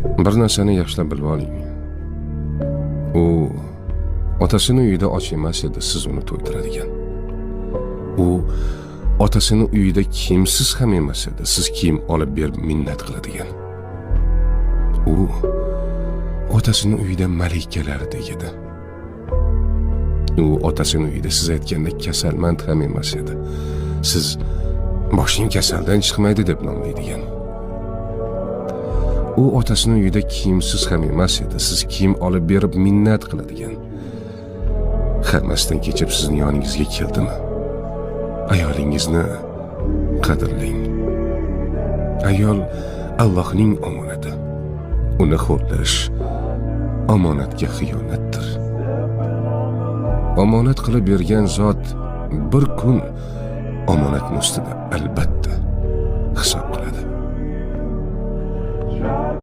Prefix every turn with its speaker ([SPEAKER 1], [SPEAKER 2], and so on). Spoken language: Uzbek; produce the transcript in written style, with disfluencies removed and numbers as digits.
[SPEAKER 1] Bir narsani yaxshilab bilib oling. U otasini uyida och emas edi, siz uni to'ydiradigan. U otasini uyida kiyimsiz ham emas edi, siz kiyim olib berib minnat qiladigan. U otasini uyida malikalardek edi. U otasini uyida siz aytganda kasalmand ham emas edi. Siz boshing kasaldan chiqmaydi deb nomlaydigan. U otasini uyida kiyimsiz ham emas edi. Siz kiyim olib berib minnat qiladigan. Hammasdan kechib sizning yoningizga keldimi? Ayolingizni qadrlang. Ayol Allohning omonati. Uni xo'rlash omonatga xiyonatdir. Omonat qilib bergan zot bir kun omonatning ustida albatta hisob